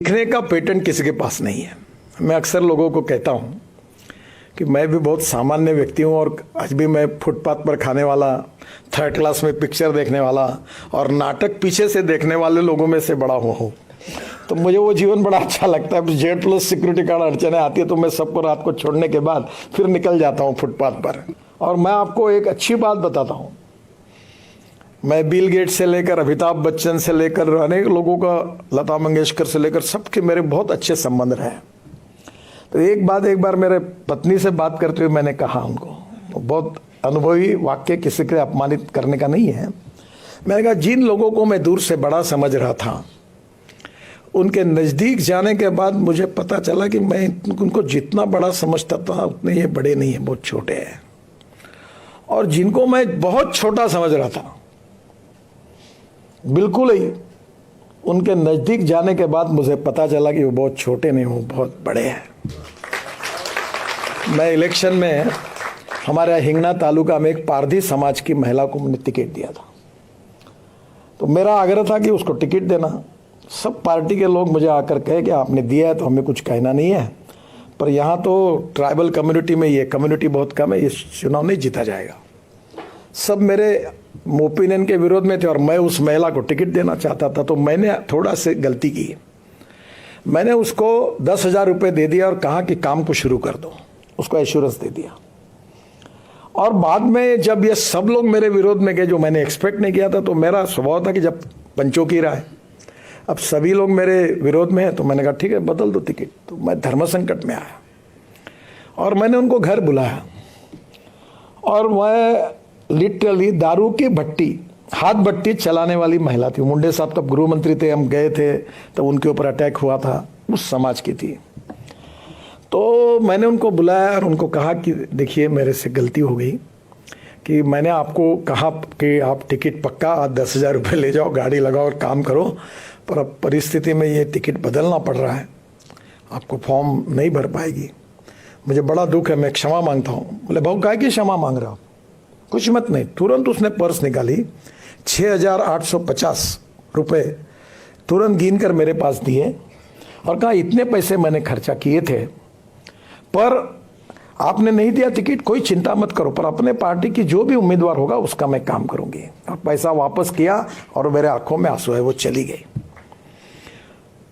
सीखने का पेटेंट किसी के पास नहीं है। मैं अक्सर लोगों को कहता हूं कि मैं भी बहुत सामान्य व्यक्ति हूं और आज भी मैं फुटपाथ पर खाने वाला, थर्ड क्लास में पिक्चर देखने वाला और नाटक पीछे से देखने वाले लोगों में से बड़ा हुआ हूं। तो मुझे वो जीवन बड़ा अच्छा लगता है। जेड प्लस सिक्योरिटी गार्ड अड़चने आती है तो मैं सबको रात को छोड़ने के बाद फिर निकल जाता हूँ फुटपाथ पर। और मैं आपको एक अच्छी बात बताता हूँ, मैं बिल गेट से लेकर अमिताभ बच्चन से लेकर अनेक लोगों का, लता मंगेशकर से लेकर सबके मेरे बहुत अच्छे संबंध रहे। तो एक बार मेरे पत्नी से बात करते हुए मैंने कहा उनको, बहुत अनुभवी वाक्य, किसी के अपमानित करने का नहीं है। मैंने कहा जिन लोगों को मैं दूर से बड़ा समझ रहा था, उनके नज़दीक जाने के बाद मुझे पता चला कि मैं उनको जितना बड़ा समझता था उतने ये बड़े नहीं है, बहुत छोटे हैं। और जिनको मैं बहुत छोटा समझ रहा था, बिल्कुल ही, उनके नज़दीक जाने के बाद मुझे पता चला कि वो बहुत छोटे नहीं, वो बहुत बड़े हैं। मैं इलेक्शन में हमारे हिंगना तालुका में एक पारधी समाज की महिला को मैंने टिकट दिया था। तो मेरा आग्रह था कि उसको टिकट देना। सब पार्टी के लोग मुझे आकर कहे कि आपने दिया है तो हमें कुछ कहना नहीं है, पर यहाँ तो ट्राइबल कम्युनिटी में ये कम्युनिटी बहुत कम है, ये चुनाव नहीं जीता जाएगा। सब मेरे ओपिनियन के विरोध में थे और मैं उस महिला को टिकट देना चाहता था। तो मैंने थोड़ा सी गलती की, मैंने उसको 10,000 रुपये दे दिया और कहा कि काम को शुरू कर दो, उसको एश्योरेंस दे दिया। और बाद में जब ये सब लोग मेरे विरोध में गए, जो मैंने एक्सपेक्ट नहीं किया था, तो मेरा स्वभाव था कि जब पंचों की राय, अब सभी लोग मेरे विरोध में हैं, तो मैंने कहा ठीक है बदल दो टिकट। तो मैं धर्म संकट में आया और मैंने उनको घर बुलाया और मैं लिटरली दारू की भट्टी, हाथ भट्टी चलाने वाली महिला थी। मुंडे साहब तब गृह मंत्री थे, हम गए थे तो उनके ऊपर अटैक हुआ था, उस समाज की थी। तो मैंने उनको बुलाया और उनको कहा कि देखिए मेरे से गलती हो गई कि मैंने आपको कहा कि आप टिकट पक्का 10,000 रुपये ले जाओ, गाड़ी लगाओ और काम करो, पर अब परिस्थिति में ये टिकट बदलना पड़ रहा है, आपको फॉर्म नहीं भर पाएगी, मुझे बड़ा दुख है, मैं क्षमा मांगता हूँ। बोले भाऊ काहे की क्षमा मांग रहा हो, कुछ मत नहीं। तुरंत उसने पर्स निकाली, 6,850 रुपये तुरंत गिन कर मेरे पास दिए और कहा इतने पैसे मैंने खर्चा किए थे, पर आपने नहीं दिया टिकट, कोई चिंता मत करो, पर अपने पार्टी की जो भी उम्मीदवार होगा उसका मैं काम करूंगी। और पैसा वापस किया और मेरे आंखों में आंसू है, वो चली गई।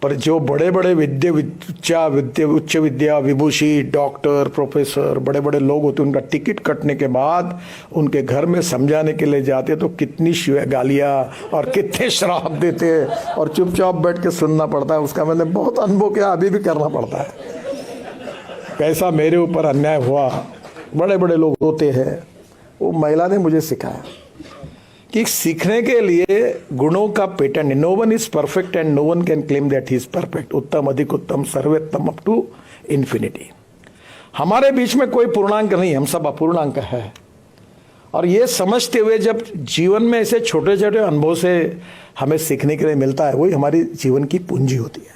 पर जो बड़े बड़े उच्च विद्या विभूषी, डॉक्टर, प्रोफेसर, बड़े बड़े लोग होते, उनका टिकट कटने के बाद उनके घर में समझाने के लिए जाते तो कितनी गालियाँ और कितने श्राप देते और चुपचाप बैठ के सुनना पड़ता है। उसका मैंने बहुत अनुभव किया, अभी भी करना पड़ता है। कैसा मेरे ऊपर अन्याय हुआ, बड़े बड़े लोग होते हैं। वो महिला ने मुझे सिखाया कि सीखने के लिए गुणों का patent, no one is perfect and no one can claim that he is perfect. उत्तम, अधिक उत्तम, सर्वोत्तम, अप टू इन्फिनिटी। हमारे बीच में कोई पूर्णांक नहीं, हम सब अपूर्णांक है। और ये समझते हुए जब जीवन में ऐसे छोटे छोटे अनुभव से हमें सीखने के लिए मिलता है, वही हमारी जीवन की पूंजी होती है।